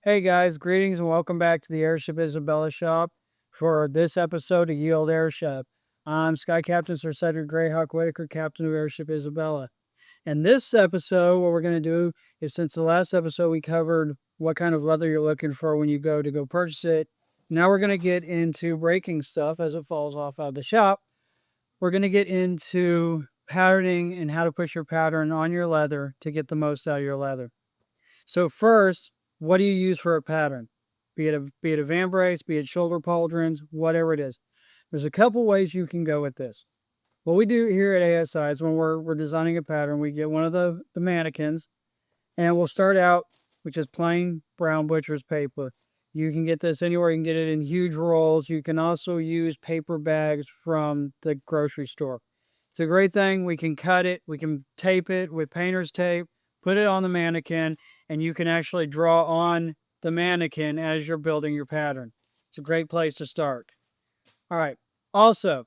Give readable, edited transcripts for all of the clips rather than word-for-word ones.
Hey guys, greetings and welcome back to the Airship Isabella shop for this episode of Yield Airship. I'm Sky Captain Sir Cedric Whittaker, Captain of Airship Isabella. And this episode, what we're going to do is, since the last episode we covered what kind of leather you're looking for when you go purchase it, now we're going to get into breaking stuff as it falls off out of the shop. We're going to get into patterning and how to put your pattern on your leather to get the most out of your leather. So first, what do you use for a pattern? Be it a vambrace, be it shoulder pauldrons, whatever it is. There's a couple ways you can go with this. What we do here at ASI is when we're designing a pattern, we get one of the mannequins, and we'll start out with just plain brown butcher's paper. You can get this anywhere. You can get it in huge rolls. You can also use paper bags from the grocery store. It's a great thing. We can cut it. We can tape it with painter's tape, put it on the mannequin, and you can actually draw on the mannequin as you're building your pattern. It's a great place to start. All right. Also,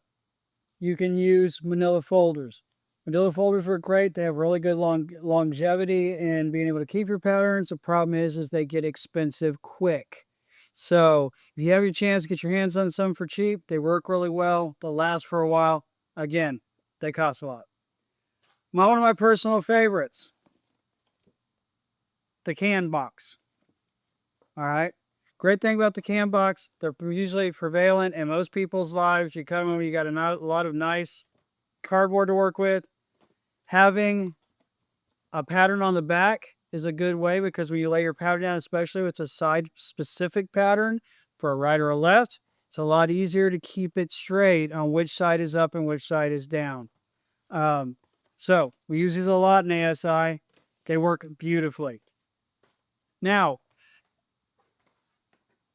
you can use manila folders. Manila folders are great. They have really good longevity and being able to keep your patterns. The problem is they get expensive quick. So if you have your chance to get your hands on some for cheap, they work really well. They'll last for a while. Again, they cost a lot. One of my personal favorites, the can box. All right. Great thing about the can box, they're usually prevalent in most people's lives. You come home, you got a lot of nice cardboard to work with. Having a pattern on the back is a good way, because when you lay your pattern down, especially if it's a side specific pattern for a right or a left, it's a lot easier to keep it straight on which side is up and which side is down. So we use these a lot in ASI. They work beautifully. Now,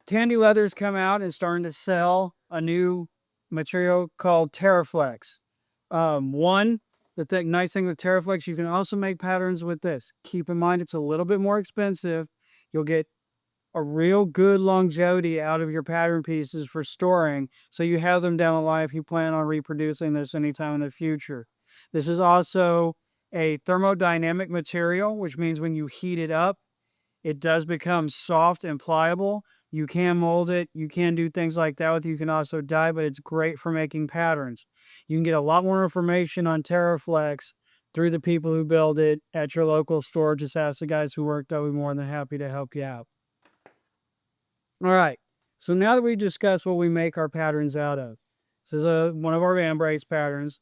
Tandy Leather's come out and starting to sell a new material called Terraflex. The nice thing with Terraflex, you can also make patterns with this. Keep in mind, it's a little bit more expensive. You'll get a real good longevity out of your pattern pieces for storing, so you have them down the line if you plan on reproducing this anytime in the future. This is also a thermodynamic material, which means when you heat it up, it does become soft and pliable. You can mold it. You can do things like that with it. You can also dye, but it's great for making patterns. You can get a lot more information on Terraflex through the people who build it at your local store. Just ask the guys who work. They'll be more than happy to help you out. All right. So now that we discussed what we make our patterns out of, this is one of our vambrace patterns.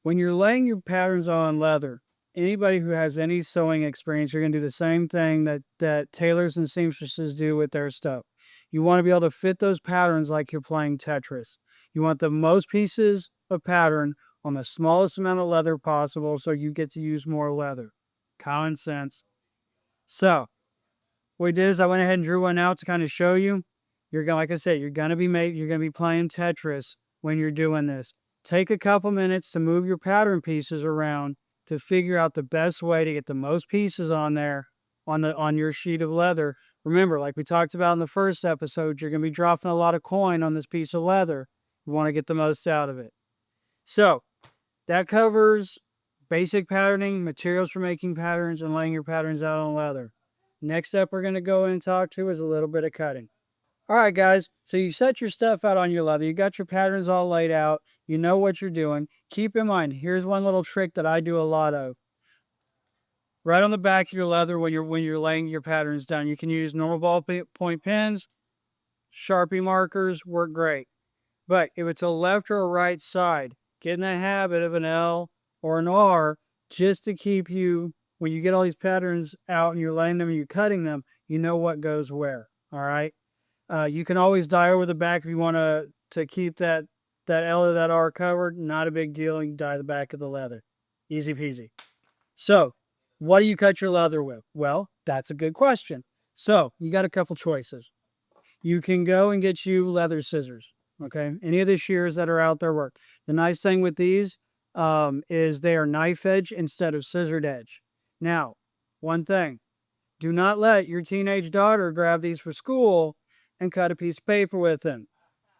When you're laying your patterns on leather, anybody who has any sewing experience, you're going to do the same thing that tailors and seamstresses do with their stuff. You want to be able to fit those patterns like you're playing Tetris. You want the most pieces of pattern on the smallest amount of leather possible, so you get to use more leather. Common sense. So what we did is I went ahead and drew one out to kind of show you. You're going, like I said, you're going to be playing Tetris when you're doing this. Take a couple minutes to move your pattern pieces around to figure out the best way to get the most pieces on there on your sheet of leather. Remember, like we talked about in the first episode, you're going to be dropping a lot of coin on this piece of leather. You want to get the most out of it. So that covers basic patterning, materials for making patterns, and laying your patterns out on leather. Next up we're going to go and talk to is a little bit of cutting. All right, guys, so you set your stuff out on your leather. You got your patterns all laid out. You know what you're doing. Keep in mind, here's one little trick that I do a lot of. Right on the back of your leather when you're laying your patterns down, you can use normal ballpoint pens. Sharpie markers work great. But if it's a left or a right side, get in the habit of an L or an R, just to keep you, when you get all these patterns out and you're laying them and you're cutting them, you know what goes where. All right. You can always dye over the back if you want to keep that L or that R covered. Not a big deal. You can dye the back of the leather. Easy peasy. So what do you cut your leather with? Well, that's a good question. So you got a couple choices. You can go and get you leather scissors. Okay. Any of the shears that are out there work. The nice thing with these is they are knife edge instead of scissored edge. Now, one thing, do not let your teenage daughter grab these for school and cut a piece of paper with them.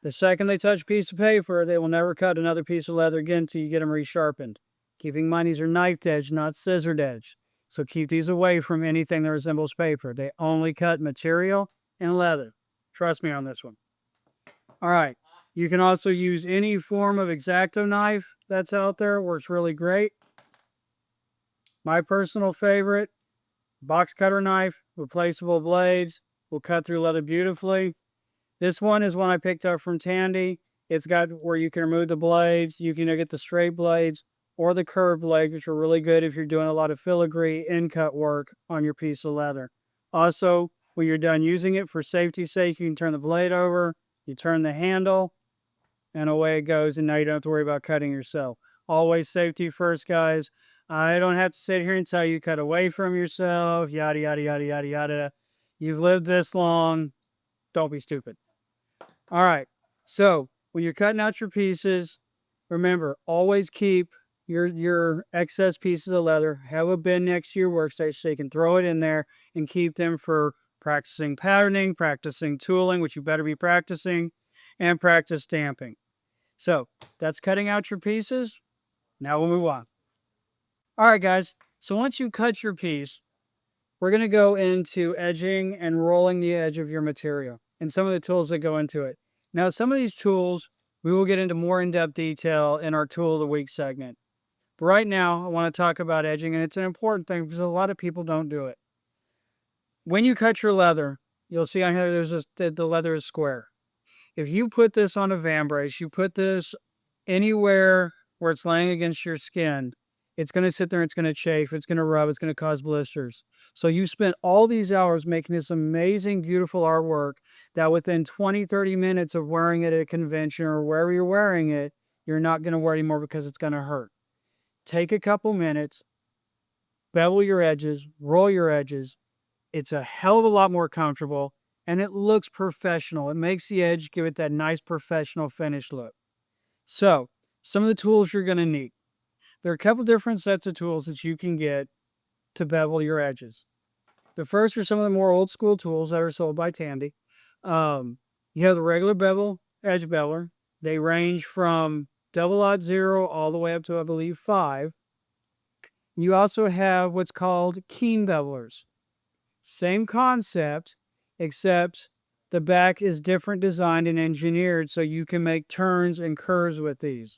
The second they touch a piece of paper, they will never cut another piece of leather again until you get them resharpened. Keeping in mind, these are knife edge, not scissored edge. So keep these away from anything that resembles paper. They only cut material and leather. Trust me on this one. All right. You can also use any form of X-Acto knife that's out there. Works really great. My personal favorite, box cutter knife, replaceable blades, will cut through leather beautifully. This one is one I picked up from Tandy. It's got where you can remove the blades. You can either get the straight blades or the curved blades, which are really good if you're doing a lot of filigree in-cut work on your piece of leather. Also, when you're done using it, for safety's sake, you can turn the blade over, you turn the handle, and away it goes, and now you don't have to worry about cutting yourself. Always safety first, guys. I don't have to sit here and tell you cut away from yourself, yada, yada, yada, yada, yada. You've lived this long. Don't be stupid. All right. So when you're cutting out your pieces, remember, always keep your excess pieces of leather. Have a bin next to your workstation so you can throw it in there and keep them for practicing patterning, practicing tooling, which you better be practicing, and practice stamping. So that's cutting out your pieces. Now we'll move on. All right, guys. So once you cut your piece, we're going to go into edging and rolling the edge of your material and some of the tools that go into it. Now, some of these tools, we will get into more in-depth detail in our Tool of the Week segment. But right now, I want to talk about edging, and it's an important thing because a lot of people don't do it. When you cut your leather, you'll see on here the leather is square. If you put this on a vambrace, you put this anywhere where it's laying against your skin, it's going to sit there, it's going to chafe, it's going to rub, it's going to cause blisters. So you spent all these hours making this amazing, beautiful artwork that within 20, 30 minutes of wearing it at a convention or wherever you're wearing it, you're not going to wear it anymore because it's going to hurt. Take a couple minutes, bevel your edges, roll your edges. It's a hell of a lot more comfortable, and it looks professional. It makes the edge give it that nice professional finish look. So, some of the tools you're going to need. There are a couple different sets of tools that you can get to bevel your edges. The first are some of the more old school tools that are sold by Tandy. You have the regular bevel edge beveler. They range from 0.0 all the way up to, I believe, 5. You also have what's called keen bevelers. Same concept, except the back is different designed and engineered so you can make turns and curves with these.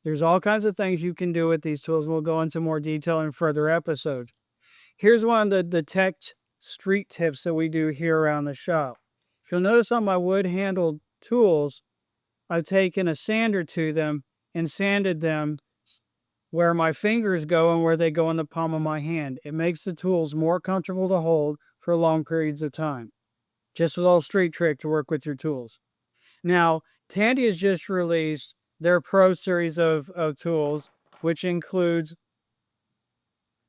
There's all kinds of things you can do with these tools. We'll go into more detail in further episodes. Here's one of the tech street tips that we do here around the shop. If you'll notice on my wood-handled tools, I've taken a sander to them and sanded them where my fingers go and where they go in the palm of my hand. It makes the tools more comfortable to hold for long periods of time. Just a little street trick to work with your tools. Now, Tandy has just released their Pro series of tools, which includes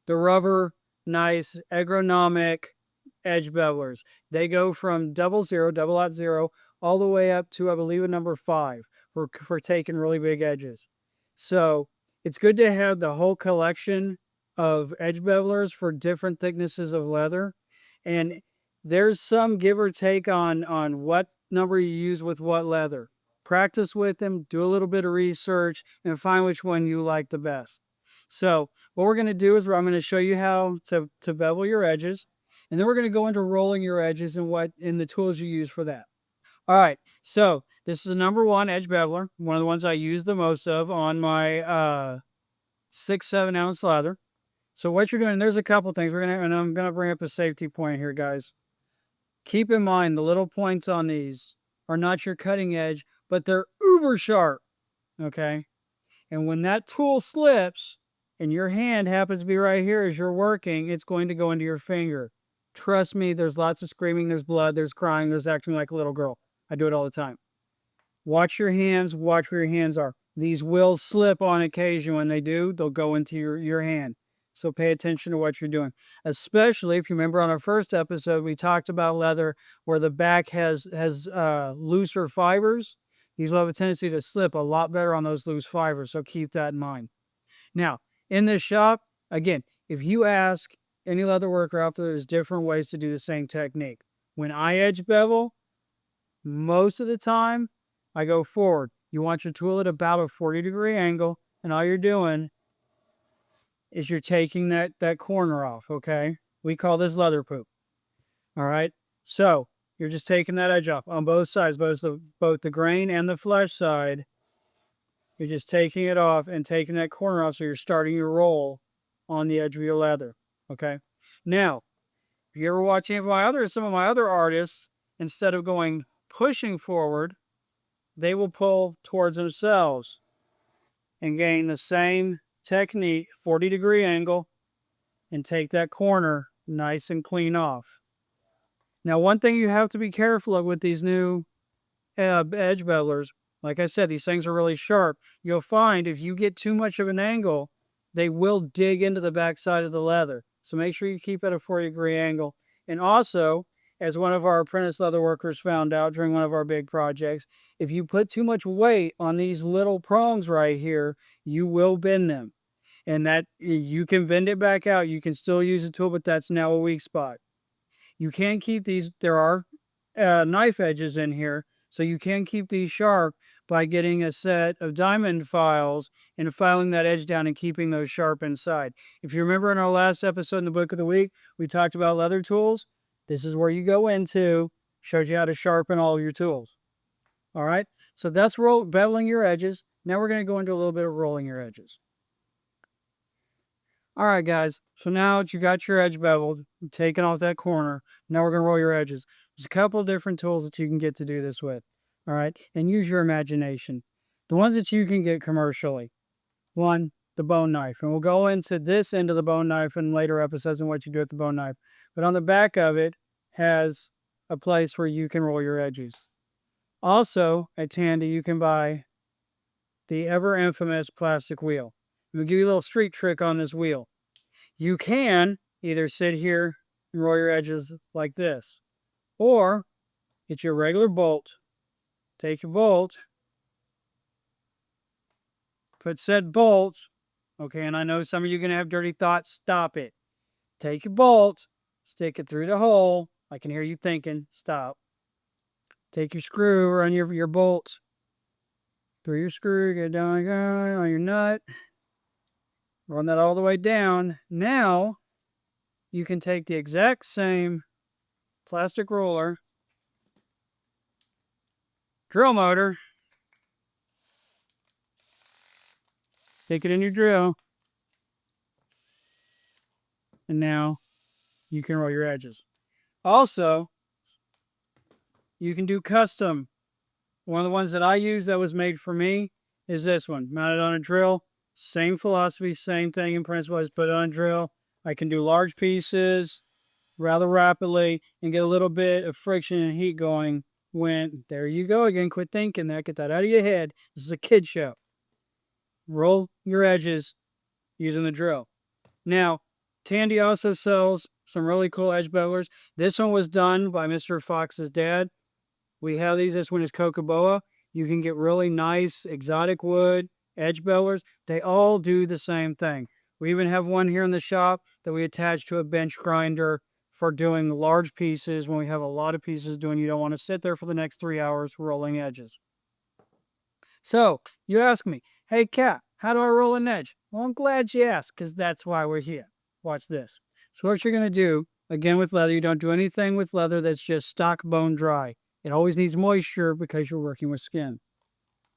the rubber, nice, ergonomic edge bevelers. They go from 0.0, all the way up to, I believe, a number 5 for taking really big edges. So it's good to have the whole collection of edge bevelers for different thicknesses of leather. And there's some give or take on what number you use with what leather. Practice with them, do a little bit of research, and find which one you like the best. So what we're going to do is I'm going to show you how to bevel your edges, and then we're going to go into rolling your edges and the tools you use for that. All right, so this is the number 1 edge beveler, one of the ones I use the most of on my 6-7 ounce leather. So what you're doing, there's a couple things and I'm going to bring up a safety point here, guys. Keep in mind the little points on these are not your cutting edge, but they're uber sharp. Okay, and when that tool slips and your hand happens to be right here as you're working, it's going to go into your finger. Trust me, there's lots of screaming, there's blood, there's crying, there's acting like a little girl. I do it all the time. Watch your hands, watch where your hands are. These will slip on occasion. When they do, they'll go into your hand. So pay attention to what you're doing. Especially if you remember on our first episode, we talked about leather where the back has looser fibers. These will have a tendency to slip a lot better on those loose fibers. So keep that in mind. Now, in this shop, again, if you ask any leather worker out there, there's different ways to do the same technique. When I edge bevel, most of the time, I go forward. You want your tool at about a 40-degree angle, and all you're doing is you're taking that corner off, okay? We call this leather poop. All right. So you're just taking that edge off on both sides, both the grain and the flesh side. You're just taking it off and taking that corner off, so you're starting your roll on the edge of your leather. Okay. Now, if you ever watch any of some of my other artists, instead of going pushing forward, they will pull towards themselves and gain the same technique, 40-degree angle, and take that corner nice and clean off. Now, one thing you have to be careful of with these new edge bevelers, like I said, these things are really sharp. You'll find if you get too much of an angle, they will dig into the backside of the leather. So make sure you keep at a 40-degree angle. And also, as one of our apprentice leather workers found out during one of our big projects, if you put too much weight on these little prongs right here, you will bend them. And that you can bend it back out. You can still use the tool, but that's now a weak spot. You can keep these, there are knife edges in here, so you can keep these sharp by getting a set of diamond files and filing that edge down and keeping those sharp inside. If you remember in our last episode in the book of the week, we talked about leather tools. This is where you go into, shows you how to sharpen all of your tools. All right, so that's beveling your edges. Now we're going to go into a little bit of rolling your edges. All right, guys, so now that you got your edge beveled, taking off that corner, now we're going to roll your edges. There's a couple of different tools that you can get to do this with, all right? And use your imagination. The ones that you can get commercially. One, the bone knife. And we'll go into this end of the bone knife in later episodes and what you do with the bone knife. But on the back of it has a place where you can roll your edges. Also, at Tandy, you can buy the ever infamous plastic wheel. We'll give you a little street trick on this wheel. You can either sit here and roll your edges like this, or get your regular bolt, take your bolt, put said bolt, okay, and I know some of you are going to have dirty thoughts, stop it. Take your bolt, stick it through the hole. I can hear you thinking, stop. Take your screw, run your bolt through your screw, get down like that on your nut. Run that all the way down. Now, you can take the exact same plastic roller, drill motor, stick it in your drill, and now you can roll your edges. Also, you can do custom. One of the ones that I use that was made for me is this one, mounted on a drill. Same philosophy, same thing in principle. I just put it on a drill. I can do large pieces rather rapidly and get a little bit of friction and heat going when, there you go again, quit thinking that, get that out of your head. This is a kid show. Roll your edges using the drill. Now, Tandy also sells some really cool edge bevelers. This one was done by Mr. Fox's dad. We have these. This one is Kokoboa. You can get really nice exotic wood edge bevelers. They all do the same thing. We even have one here in the shop that we attach to a bench grinder for doing large pieces. When we have a lot of pieces doing, you don't want to sit there for the next 3 hours rolling edges. So you ask me, hey Cat, how do I roll an edge? Well, I'm glad you asked, because that's why we're here. Watch this. So what you're going to do, again with leather, you don't do anything with leather that's just stock bone dry. It always needs moisture because you're working with skin.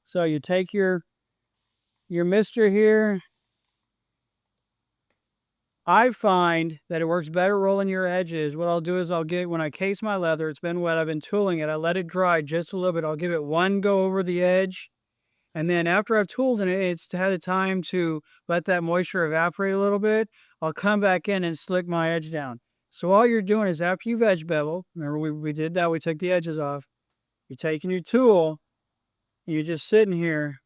So you take your mister here. I find that it works better rolling your edges. What I'll do is when I case my leather, it's been wet, I've been tooling it, I let it dry just a little bit. I'll give it one go over the edge. And then after I've tooled in it, it's had a time to let that moisture evaporate a little bit. I'll come back in and slick my edge down. So all you're doing is after you've edge beveled, remember we did that, we took the edges off. You're taking your tool, and you're just sitting here,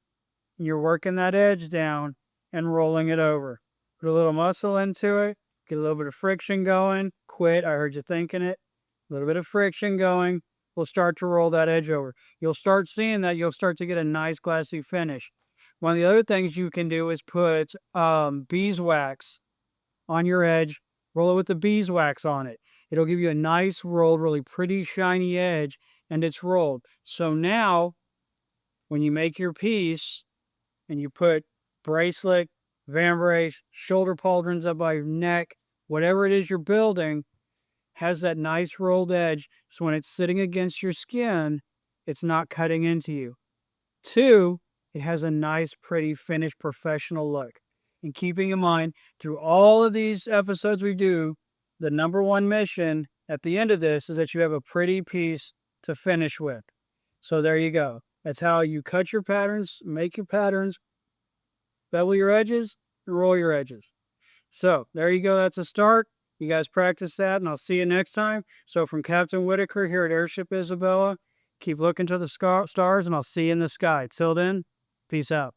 and you're working that edge down and rolling it over. Put a little muscle into it, get a little bit of friction going. Quit, I heard you thinking it. A little bit of friction going. We'll start to roll that edge over. You'll start seeing that you'll start to get a nice glassy finish. One of the other things you can do is put beeswax on your edge. Roll it with the beeswax on it. It'll give you a nice rolled, really pretty shiny edge, and it's rolled. So now, when you make your piece and you put bracelet, vambrace, shoulder pauldrons up by your neck, whatever it is you're building, has that nice rolled edge. So when it's sitting against your skin, it's not cutting into you. 2, it has a nice, pretty, finished, professional look. And keeping in mind, through all of these episodes we do, the number one mission at the end of this is that you have a pretty piece to finish with. So there you go. That's how you cut your patterns, make your patterns, bevel your edges, and roll your edges. So there you go. That's a start. You guys practice that, and I'll see you next time. So from Captain Whittaker here at Airship Isabella, keep looking to the stars, and I'll see you in the sky. Till then, peace out.